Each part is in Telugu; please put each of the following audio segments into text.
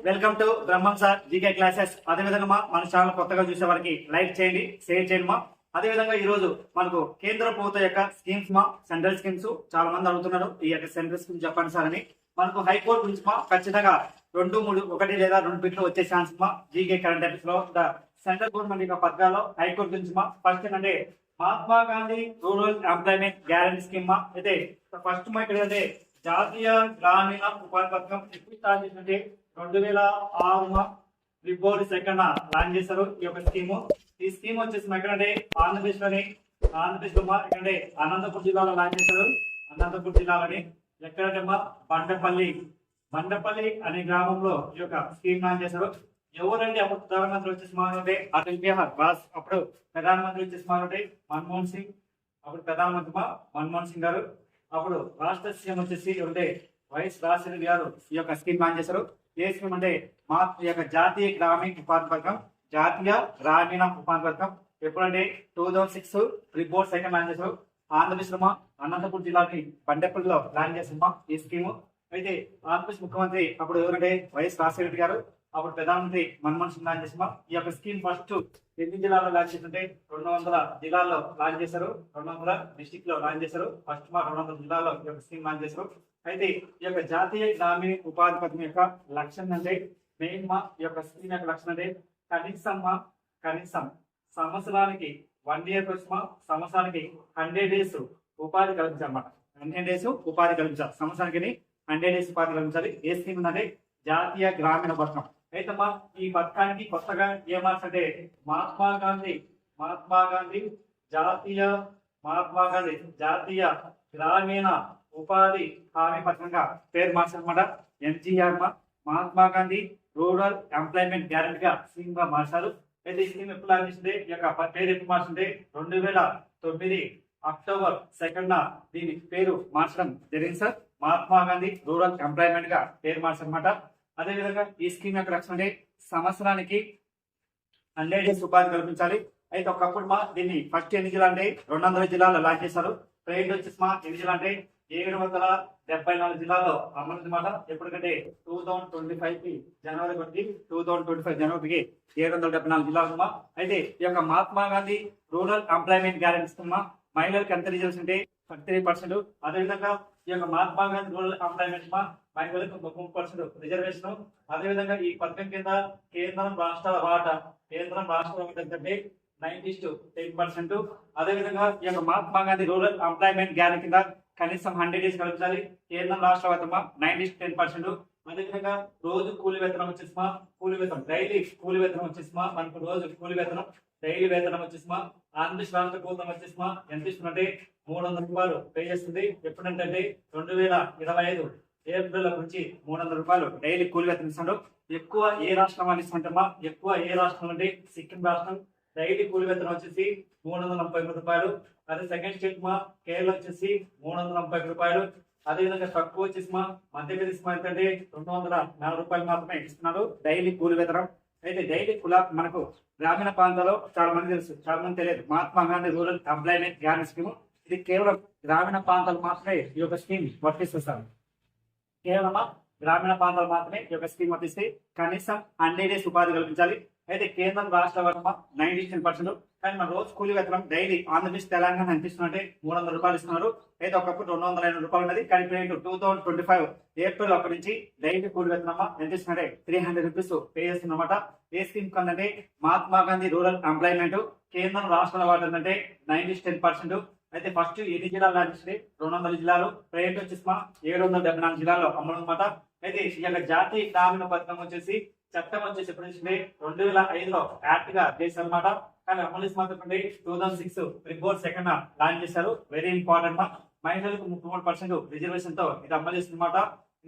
Welcome to Brahmam sir GK classes. అదేవిధంగా మన ఛానల్ కొత్తగా చూసే వారికి లైక్ చేయండి, షేర్ చేయండి మా. అదేవిధంగా ఈ రోజు మనకు కేంద్ర ప్రభుత్వ యొక్క స్కీమ్స్ మా, సెంట్రల్ స్కీమ్స్ చాలా మంది అడుగుతున్నారు. ఈ యొక్క సెంట్రల్ స్కీమ్ చెప్పండి సార్ అని. మనకు హైకోర్టు నుంచి మా ఖచ్చితంగా 2, 3, 1 లేదా 2 బిట్లు వచ్చే ఛాన్స్ మా. జీకే కరెంట్ అఫైర్స్ లో సెంట్రల్ గవర్నమెంట్ యొక్క పథకాల్లో హైకోర్టు నుంచి మా ఫస్ట్ ఏంటంటే Mahatma Gandhi rural employment guarantee scheme మా. అయితే ఫస్ట్ మా ఇక్కడ అంటే జాతీయ గ్రామీణ ఉపాధి పథకం ఎప్పుడు స్టార్ట్ చేసినట్టే 2006 ఫిబ్రవరి 2 లాంచ్ చేశారు ఈ యొక్క స్కీమ్. ఈ స్కీమ్ వచ్చేసి ఎక్కడంటే ఆంధ్రప్రదేశ్ లో ఎక్కడంటే అనంతపురం జిల్లాలో లాంచ్ చేశారు. అనంతపురం జిల్లాలోని ఎక్కడంటే బండపల్లి అనే గ్రామంలో ఈ యొక్క స్కీమ్ లాంచ్ చేశారు. ఎవరంటే అప్పుడు ప్రధానమంత్రి వచ్చేసి అంటే అటల్ బిహార్ వాజ్ అప్పుడు ప్రధానమంత్రి వచ్చేసి మన్మోహన్ సింగ్. అప్పుడు ప్రధానమంత్రి మన్మోహన్ సింగ్ గారు. అప్పుడు రాష్ట్ర సీఎం వచ్చేసి ఉంటే వైఎస్ రాజశేఖర గారు ఈ యొక్క స్కీమ్ లాంచ్ చేశారు. ఏ స్కీమ్ అంటే మా ఈ యొక్క జాతీయ గ్రామీణ ఉపాధి పథకం, జాతీయ గ్రామీణ ఉపాధి పథకం ఎప్పుడంటే 2006 ఫిబ్రవరి 2 లాంచ్ చేశారు. ఆంధ్రప్రదేశ్ లో అనంతపురం జిల్లాకి బండపల్లిలో లాంచ్ చేసిన ఈ స్కీమ్. అయితే ఆంధ్రప్రదేశ్ ముఖ్యమంత్రి అప్పుడు ఎవరంటే వైఎస్ రాజశేఖర గారు, అప్పుడు ప్రధానమంత్రి మన్మోహన్ సింగ్ లాంచ్ చేసిన ఈ యొక్క స్కీమ్ ఫస్ట్ ఎన్ని జిల్లాల్లో లాంచ్ చేస్తుంటే 200 జిల్లాల్లో లాంచ్ చేశారు. 200 డిస్టిక్ లో లాంచ్ చేశారు. ఫస్ట్ 200 జిల్లాల్లో ఈ యొక్క స్కీమ్ లాంచ్ చేశారు. అయితే ఈ యొక్క జాతీయ గ్రామీణ ఉపాధి పథకం యొక్క లక్ష్యం అంటే మెయిన్ ఈ యొక్క స్కీమ్ యొక్క లక్ష్యం అంటే కనీసం సంవత్సరానికి 1 year కోసం సంవత్సరానికి 100 days ఉపాధి కల్పించాలన్నమాట. 100 days ఉపాధి కల్పించాలి. సంవత్సరానికి 100 days ఉపాధి కల్పించాలి. ఏ స్కీమ్ ఉందంటే జాతీయ గ్రామీణ పథకం. అయితే ఈ పథకానికి కొత్తగా ఏమార్చంటే మహాత్మా గాంధీ జాతీయ గ్రామీణ ఉపాధి హామీ పథకంగా పేరు మార్చారన్నమాట. ఎంజీఆర్ మహాత్మా గాంధీ రూరల్ ఎంప్లాయ్మెంట్ గ్యారంటీగా స్కీమ్ గా మార్చారు. అయితే ఈ స్కీమ్ ఎప్పుడు లాంచ్ చేసింది, ఈ యొక్క పేరు ఎప్పుడు మార్చింది 2009 అక్టోబర్ 2 దీని పేరు మార్చడం జరిగింది sir. Mahatma Gandhi rural employment గా పేరు మార్చారన్నమాట. అదేవిధంగా ఈ స్కీమ్ యొక్క లక్ష్యం అంటే సంవత్సరానికి 100 days ఉపాధి కల్పించాలి. అయితే ఒకప్పుడు దీన్ని ఫస్ట్ ఎన్ని జిల్లా అంటే 200 జిల్లాల్లో లాంచ్ చేశారు. ట్రైన్ వచ్చేసి ఎన్ని జిల్లా అంటే 774 జిల్లాల్లో అమలు అనమాట. ఎప్పటికంటే 2025 జనవరికి 774 జిల్లాలు. అయితే ఈ యొక్క Mahatma Gandhi rural employment guarantee scheme మహిళలకు ఎంత రిజర్వేషన్ అంటే 33%. అదేవిధంగా ఈ యొక్క మహాత్మా గాంధీ రూరల్ ఎంప్లాయ్మెంట్ మహిళలకు 30% రిజర్వేషన్. అదేవిధంగా ఈ పథకం కింద కేంద్రం రాష్ట్రాల వాటా ఏంటంటే 90-10%. అదేవిధంగా ఈ యొక్క Mahatma Gandhi rural employment guarantee కింద కనీసం 100 days కల్పించాలి. కేంద్రం రాష్ట్ర వాటా 90-10%. అదేవిధంగా రోజు కూలి వేతనం వచ్చేసి డైలీ కూలి వేతనం వచ్చేసి మనకు రోజు కూలి వేతనం డైలీ వేతనం వచ్చేసి ఆంధ్రప్రదేశ్ రాష్ట్ర ప్రభుత్వం వచ్చేసి ఎంత ఇస్తుందంటే 300 రూపాయలు పే చేస్తుంది. ఎప్పుడంటే 2025 ఏప్రిల్ నుంచి 300 రూపాయలు డైలీ కూలి వేతనం ఇస్తున్నాడు. ఎక్కువ ఏ రాష్ట్రం అని ఇస్తుంటామా అంటే సిక్కిం రాష్ట్రం డైలీ కూలి వేతనం వచ్చేసి 333 రూపాయలు. అదే సెకండ్ స్టేట్ కేరళ వచ్చేసి 330 రూపాయలు. అదేవిధంగా తక్కువ వచ్చేసి మధ్యప్రదేశ్ ఏంటంటే 204 రూపాయలు మాత్రమే ఇస్తున్నారు డైలీ కూలి వేతనం. అయితే డైలీ మనకు గ్రామీణ ప్రాంతాల్లో చాలా మంది తెలుసు, చాలా మంది తెలియదు. Mahatma Gandhi rural employment guarantee scheme ఇది కేవలం గ్రామీణ ప్రాంతాలు మాత్రమే ఈ యొక్క స్కీమ్ వర్తిస్తారు. కేవలం గ్రామీణ ప్రాంతాలు మాత్రమే ఈ యొక్క స్కీమ్ వర్తిస్తే కనీసం 100 days ఉపాధి కల్పించాలి. అయితే కేంద్రం రాష్ట్ర వాటా 90-10%. కానీ మన రోజు కూలి వేతనం డైలీ ఆంధ్రప్రదేశ్ తెలంగాణ అనిపిస్తుంటే 300 రూపాయలు ఇస్తున్నారు. అయితే ఒకప్పుడు 250 రూపాయలు ఉన్నది. కానీ 2025 ఏప్రిల్ 1 నుంచి డైలీ కూలి వేతనం ఎంత ఇస్తున్నారంటే 300 రూపీస్ పే చేస్తున్నమాట. ఏ స్కీమ్ కంటే మహాత్మా గాంధీ రూరల్ ఎంప్లాయ్మెంట్ కేంద్రం రాష్ట్రాల వాటా ఏంటంటే 90-10%. అయితే ఫస్ట్ ఎన్ని జిల్లాలు లాంటి 200 జిల్లాలు. ప్రైవేట్ వచ్చేసి 774 జిల్లాల్లో అమలు అనమాట. అయితే ఈ యొక్క జాతీయ గ్రామీణ పథకం వచ్చేసి చట్టం వచ్చేసి ఎప్పుడు 2005లో యాక్ట్ గా చేశారన్నమాట. కానీ అమలు మాత్రం 2006 ఫిబ్రవరి 2 లాంచ్ చేశారు. వెరీ ఇంపార్టెంట్ మహిళలకు 33% రిజర్వేషన్ తో ఇది అమలు చేస్తుందన్నమాట.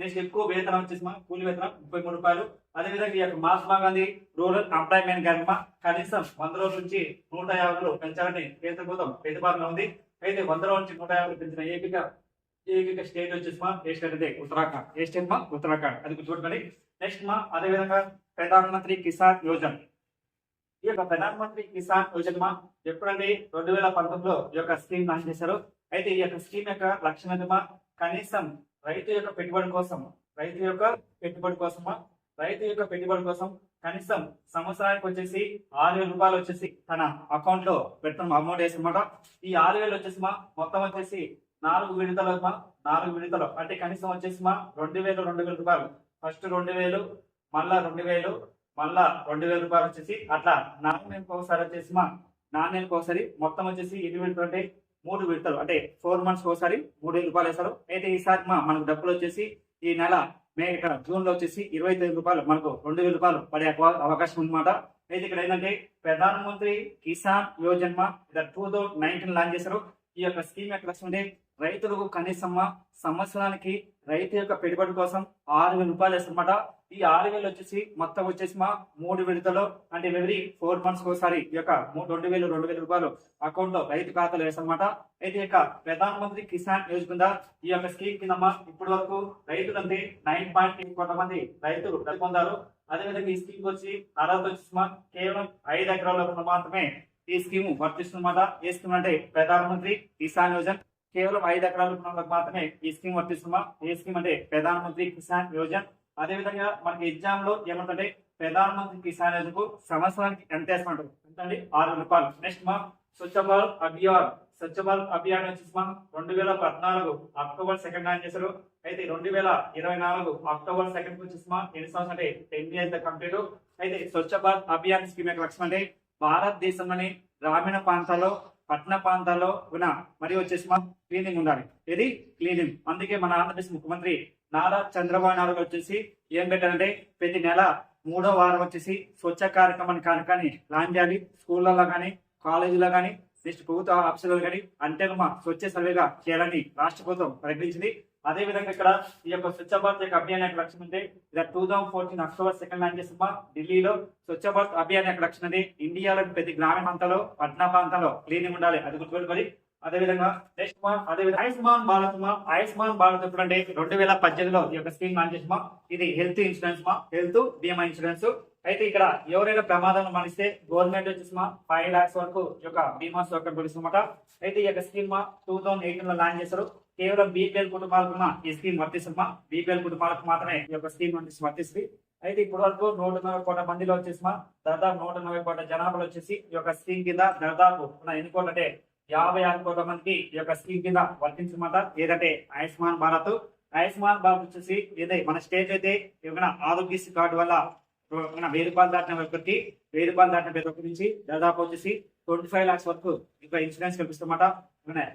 నెక్స్ట్ ఎక్కువ వేతనం వచ్చేసి కూలి వేతనం 33 రూపాయలు. అదేవిధంగా ఈ యొక్క Mahatma Gandhi rural employment guarantee కనీసం 100 రోజుల నుంచి 150 రోజులు పెంచాలని కేంద్ర ప్రభుత్వం ప్రతిపాదన ఉంది. అయితే 100 రోజుల నుంచి 150 పెంచిన ఏకైక స్టేట్ వచ్చేసి ఏ స్టేట్ అయితే ఉత్తరాఖండ్. ఏ స్టేట్ ఉత్తరాఖండ్, అది గుర్తుపెట్టుకోండి. నెక్స్ట్ అదేవిధంగా ప్రధానమంత్రి కిసాన్ యోజన. ఈ యొక్క ప్రధానమంత్రి కిసాన్ యోజన ఎప్పుడంటే 2019లో ఈ యొక్క స్కీమ్ లాంచ్ చేశారు. అయితే ఈ యొక్క స్కీమ్ యొక్క లక్ష్యం కనీసం రైతు యొక్క పెట్టుబడి కోసం రైతు యొక్క పెట్టుబడి కోసం కనీసం సంవత్సరానికి వచ్చేసి 6,000 రూపాయలు వచ్చేసి తన అకౌంట్ లో పెడుతున్న అమౌంట్ వేసన్నమాట. ఈ 6,000 వచ్చేసి మొత్తం వచ్చేసి 4 విడతలు 4 విడతలు అంటే కనీసం వచ్చేసి 2,000 రూపాయలు. ఫస్ట్ 2,000, మళ్ళా 2,000, మళ్ళా 2,000 రూపాయలు వచ్చేసి అట్లా 4 నెలలకు ఒకసారి వచ్చేసి 4 నెలలకు ఒకసారి మొత్తం వచ్చేసి ఎన్ని విడతలు అంటే 3 విడతలు అంటే 4 మంత్స్ ఒకసారి 3,000 రూపాయలు వేస్తారు. అయితే ఈసారి మనకు డబ్బులు వచ్చేసి ఈ నెల ఇక్కడ జూన్ లో వచ్చేసి 29 రూపాయలు మనకు 2,000 రూపాయలు పడే అవకాశం ఉందన్నమాట. అయితే ఇక్కడ ఏంటంటే ప్రధాన మంత్రి కిసాన్ యోజన 2019 లాంచ్ చేశారు. ఈ యొక్క స్కీమ్ యొక్క లక్ష్యం అంటే రైతులకు కనీసం సంవత్సరానికి రైతు యొక్క పెట్టుబడి కోసం 6,000 రూపాయలు వేస్తారన్నమాట. ఈ 6,000 వచ్చేసి మొత్తం వచ్చేసి 3 విడతలో అంటే ఎవ్రీ 4 మంత్స్ ఒకసారి ఈ యొక్క 2,000 రూపాయలు అకౌంట్ లో రైతు ఖాతాలో వేస్తారన్నమాట. అయితే ఇక ప్రధాన మంత్రి కిసాన్ యోజన ఈ యొక్క స్కీమ్ కింద ఇప్పటి వరకు రైతులు అంటే 9.8 కోట్ల మంది రైతులు పొందారు. అదేవిధంగా ఈ స్కీమ్ వచ్చి అర్హత వచ్చేసి కేవలం 5 ఎకరాల మాత్రమే ఈ స్కీమ్ వర్తిస్తుందన్నమాట. ఏ స్కీమ్ అంటే ప్రధాన మంత్రి కిసాన్ యోజన కేవలం 5 ఎకరాల మాత్రమే ఈ స్కీమ్ వర్తిస్తుందా. ఏ స్కీమ్ అంటే ప్రధాన మంత్రి కిసాన్ యోజన. అదేవిధంగా మనకి ఎగ్జామ్ లో ఏమంటే ప్రధాన మంత్రి కిసాన్ యోజనకు సంవత్సరానికి ఎంత వేసుకుంటారు అంటే 6,000 రూపాయలు. నెక్స్ట్ స్వచ్ఛ భారత్ అభియాన్. స్వచ్ఛ భారత్ అభియాన్ వచ్చేసి 2014 అక్టోబర్ 2 లాంచ్ చేశారు. అయితే 2024 అక్టోబర్ 2 వచ్చేసి ఎన్ని సంవత్సరం అంటే 10 years కంప్లీట్. అయితే స్వచ్ఛ భారత్ అభియాన్ స్కీమ్ యొక్క లక్ష్యం అంటే భారతదేశంలోని గ్రామీణ ప్రాంతాల్లో పట్టణ ప్రాంతాల్లో ఉన్న మరియు వచ్చేసి క్లీనింగ్ ఉండాలి. ఇది క్లీనింగ్. అందుకే మన ఆంధ్రప్రదేశ్ ముఖ్యమంత్రి నారా చంద్రబాబు నాయుడు వచ్చేసి ఏం పెట్టారంటే ప్రతి నెల 3వ వారం వచ్చేసి స్వచ్ఛ కార్యక్రమాన్ని లాంచ్ చేయాలి. స్కూళ్ళలో కానీ కాలేజీలో కానీ నెక్స్ట్ ప్రభుత్వ ఆఫీసులలో కానీ అంటే స్వచ్ఛ సర్వేగా చేయాలని రాష్ట్ర ప్రభుత్వం ప్రకటించింది. అదే విధంగా ఇక్కడ ఈ యొక్క స్వచ్ఛ భారత్ యొక్క అభియాన్ యొక్క లక్ష్యం అంటే 2014 అక్టోబర్ 2 లాంచ్ చేసిన ఢిల్లీలో స్వచ్ఛ భారత్ అభియాన్ యొక్క లక్ష్యం అంటే ఇండియాలో ప్రతి గ్రామీణ ప్రాంతాల్లో పట్టణ ప్రాంతాల్లో క్లీనింగ్ ఉండాలి. అది గుర్తుపెట్టుకోవాలి. అదేవిధంగా నెక్స్ట్ ఆయుష్మాన్ భారత్ ఎప్పుడు అంటే 2018లో ఈ యొక్క స్కీమ్ లాంచ్ చేసిన ఇది హెల్త్ ఇన్సూరెన్స్ హెల్త్ బీమా ఇన్సూరెన్స్. అయితే ఇక్కడ ఎవరైనా ప్రమాదం మనిస్తే గవర్నమెంట్ వచ్చేసి 5 lakhs వరకు ఈ యొక్క బీమా సౌకర్యం పొందుతుందన్నమాట. అయితే ఈ యొక్క స్కీమ్ 2018 లో లాంచ్ చేశారు. కేవలం బీపీఎల్ కుటుంబాలకు ఈ స్కీమ్ వర్తిస్తుందా. బీపీఎల్ కుటుంబాలకు మాత్రమే ఈ యొక్క స్కీమ్ వర్తిస్తుంది. అయితే ఇప్పటి వరకు 140 కోట్ల మందిలో వచ్చేసి దాదాపు 140 కోట్ల జనాభాలో వచ్చేసి ఈ యొక్క స్కీమ్ కింద దాదాపు ఎన్ని కోట్లు అంటే 56 కోట్ల మందికి ఈ యొక్క స్కీమ్ కింద వర్తించమాట. ఏదంటే ఆయుష్మాన్ భారత్. ఆయుష్మాన్ భారత్ వచ్చేసి ఏదైతే మన స్టేట్ అయితే ఏమైనా ఆరోగ్యశ్రీ కార్డు వల్ల 1,000 రూపాయలు దాటిన ఒక్కరికి 1,000 రూపాయలు దాటిన ప్రతి ఒక్కరి నుంచి దాదాపు వచ్చేసి 25 lakhs వరకు ఇంకా ఇన్సూరెన్స్ కల్పిస్తామట.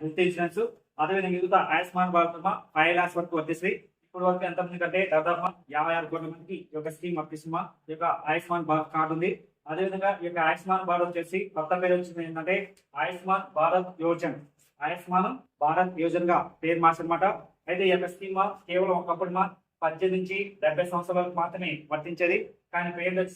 Health insurance. అదేవిధంగా యువత ఆయుష్మాన్ భారత్ 5 lakhs వరకు వర్తిస్తుంది. ఇప్పుడు వరకు ఎంత మంది కంటే దాదాపు 56 కోట్ల మందికి ఈ యొక్క స్కీమ్ వర్తిస్తుందా. ఈ యొక్క ఆయుష్మాన్ భారత్ కార్డు ఉంది. అదేవిధంగా ఈ యొక్క ఆయుష్మాన్ భారత్ వచ్చేసి కొత్త పేరు వచ్చింది ఏంటంటే ఆయుష్మాన్ భారత్ యోజన. ఆయుష్మాన్ భారత్ యోజనగా పేరు మార్చనమాట. అయితే ఈ యొక్క స్కీమ్ కేవలం ఒకప్పుడు 18 నుంచి 70 సంవత్సరాల వరకు మాత్రమే వర్తించేది. కానీ పేరు వచ్చి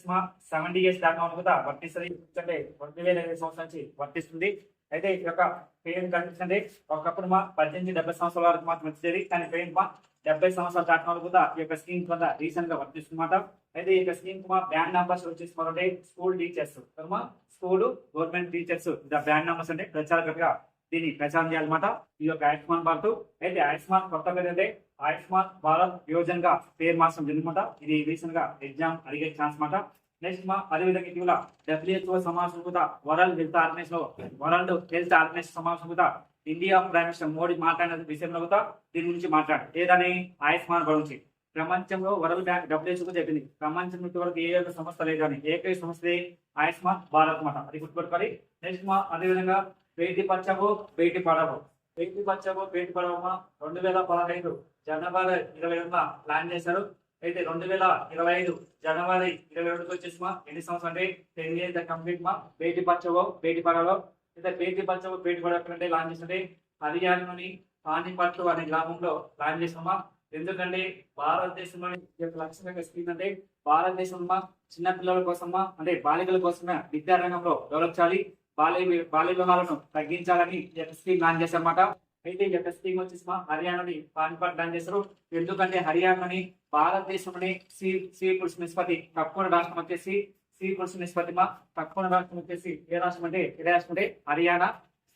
70 years దాకా కూడా వర్తిస్తుంది. అంటే 2020 సంవత్సరం నుంచి వర్తిస్తుంది. అయితే ఈ యొక్క పేరు కనిపిస్తుంది ఒకప్పుడు 18 నుంచి 70 సంవత్సరాల వరకు మాత్రం వచ్చేది. కానీ పేరు 70 సంవత్సరాలు దాటిన వాళ్ళు కూడా ఈ యొక్క స్కీమ్ కింద రీసెంట్ గా వర్తిస్తుందన్నమాట. అయితే ఈ యొక్క స్కీమ్ బ్రాండ్ నంబర్స్ వచ్చేసి school teachers school government teachers brand numbers అంటే ప్రచారకులుగా దీన్ని ప్రచారం చేయాలన్నమాట. ఈ యొక్క ఆయుష్మాన్ భారత్. అయితే ఆయుష్మాన్ కొత్త పేరు అంటే ఆయుష్మాన్ భారత్ యోజన గా పేరు మార్చడం జరిగిందన్నమాట. ఇది రీసెంట్ గా ఎగ్జామ్ అడిగే ఛాన్స్ మాట. నెక్స్ట్ అదేవిధంగా ఇటీవల WHO సమావేశం కూడా వరల్డ్ హెల్త్ ఆర్గనైజేషన్ సమావేశం కూడా ఇండియా ప్రైమ్ మినిస్టర్ మోడీ మాట్లాడిన విషయంలో కూడా దీని గురించి మాట్లాడు. ఏదని ఆయుష్మాన్ గురించి ప్రపంచంలో వరల్డ్ బ్యాంక్ WHO చెప్పింది ప్రపంచం వరకు ఏ యొక్క సంస్థ లేదని ఏకైక సంస్థ ఆయుష్మాన్ భారత్ మాట. అది గుర్తుపెట్టుకోవాలి. నెక్స్ట్ అదేవిధంగా బేటీ బచావో బేటీ పడావో. బేటీ బచావో బేటీ పడావో 2015 జనవరి 22 ప్లాన్ చేశారు. అయితే 2025 జనవరి 22 వచ్చేసి ఎన్ని సంవత్సరం అంటే 10 years కంప్లీట్ బేటీ బచావో బేటీ పడావో. అయితే బేటీ బచావో బేటీ పడావో అంటే లాంచ్ చేస్తే హర్యానాలోని పానీపట్ అనే గ్రామంలో లాంచ్ చేసామా. ఎందుకంటే భారతదేశంలో లక్ష్యంగా స్కీమ్ అంటే భారతదేశంలో చిన్న పిల్లల కోసమా అంటే బాలికల కోసమే విద్యారంగంలో డెవలప్ చేయాలి. బాల్య వివాహాలను తగ్గించాలని ఈ యొక్క స్కీమ్ లాంచ్ చేశారన్నమాట. అయితే ఈ యొక్క స్కీమ్ వచ్చేసి హర్యానాని పానిపట్ లాంచ్ చేశారు. ఎందుకంటే హర్యానాని భారతదేశంలోని స్త్రీ పురుష నిష్పత్తి తక్కువ రాష్ట్రం వచ్చేసి స్త్రీ పురుష నిష్పత్తి తక్కువ రాష్ట్రం వచ్చేసి ఏ రాష్ట్రం అంటే హర్యానా.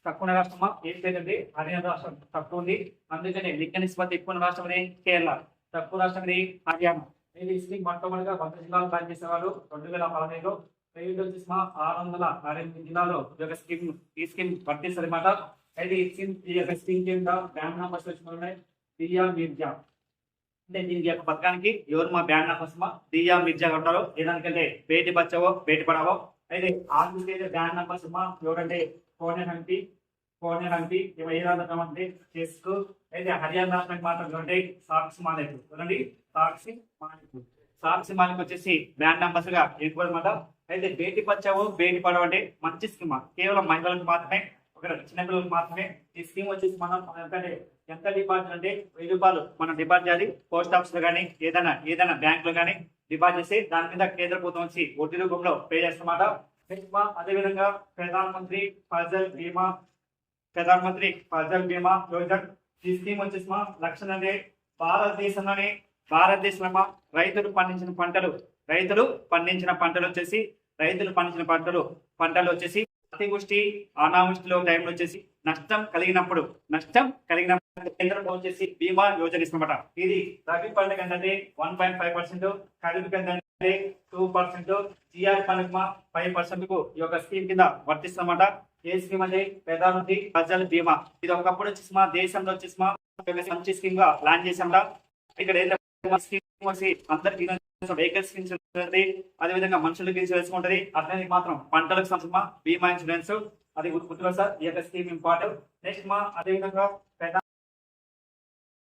తక్కువ రాష్ట్రం ఏం లేదండి హర్యానా రాష్ట్రం తక్కువ ఉంది. అందుకని లింగ నిష్పత్తి ఎక్కువ రాష్ట్రం కేరళ. తక్కువ రాష్ట్రం హర్యానా. ఇది స్కీమ్ మొట్టమొదటిగా కొత్త జిల్లాలో ప్లాన్ చేసేవాళ్ళు 2015లో. ప్రైవేట్ వచ్చేసి 668 జిల్లాలో ఈ స్కీమ్ వర్తిస్తుంది అనమాట. అయితే ఈ యొక్క స్కీమ్ కింద బ్యాంక్ నంబర్స్ వచ్చినాయి దియా మిర్జా. అంటే దీనికి యొక్క పథకానికి ఎవరు మా బ్యాండ్ నంబర్స్ దియా మిర్జా ఉంటారు. ఏదానికంటే బేటీ బచావో బేటీ పడావో. అయితే ఆంధ్రప్రదేశ్ బ్యాండ్ నంబర్స్ ఎవరంటే కోనే హంపి ఏ రాష్ట్రం అంటే చెస్కు. అయితే హర్యానా రాష్ట్రానికి మాత్రం అంటే సాక్షి మాలిక్ చూడండి. సాక్షి మాలిక్ వచ్చేసి బ్యాండ్ నంబర్స్ గా ఎక్కువ అనమాట. అయితే బేటీ బచావో బేటీ పడావో అంటే మంచి స్కీమ్, కేవలం మహిళలకు మాత్రమే, ఒక చిన్నపిల్లలకు మాత్రమే. ఈ స్కీమ్ వచ్చేసి మనం ఎంత డిపాజిట్ అంటే 1000 రూపాయలు మనం డిపాజిట్ చేయాలి. పోస్ట్ ఆఫీస్ లో కానీ ఏదైనా బ్యాంక్ లో కానీ డిపాజిట్ చేసి దాని మీద కేంద్ర ప్రభుత్వం వచ్చి వడ్డీ రూపంలో పే చేస్తామాట. అదేవిధంగా ప్రధానమంత్రి ఫసల్ బీమా యోజన. ఈ స్కీమ్ వచ్చేసి లక్ష్యం అంటే భారతదేశంలో రైతులు పండించిన పంటలు వచ్చేసి అతివృష్టి అనావృష్టిలో టైంలో వచ్చేసి నష్టం కలిగినప్పుడు కేంద్రంలో వచ్చేసి బీమా యోజన ఇస్తున్నమాట. ఇది రబీ పంటకు అంటే 1.5%, ఖరీఫ్ అంటే 2%, జిఆర్ పంటకు 5% కు ఈ యొక్క స్కీమ్ కింద వర్తిస్తున్నమాట. ఏ స్కీమ్ అంటే ప్రధానమంత్రి ఫసల్ బీమా. ఇది ఒకప్పుడు వచ్చేసి మా దేశంలో వచ్చేసి మంచి స్కీమ్ గా ప్లాన్ చేసామట. ఇక్కడ అందరికి వెహికల్స్ ఇన్సూరెన్స్, అదేవిధంగా మనుషులకు ఇన్సూరెన్స్ ఉంటుంది. అట్లనే మాత్రం పంటలకు సంబంధించిన బీమా ఇన్సూరెన్స్ అది గుర్తుగా సార్. ఈ యొక్క స్కీమ్ ఇంపార్టెంట్. నెక్స్ట్ అదేవిధంగా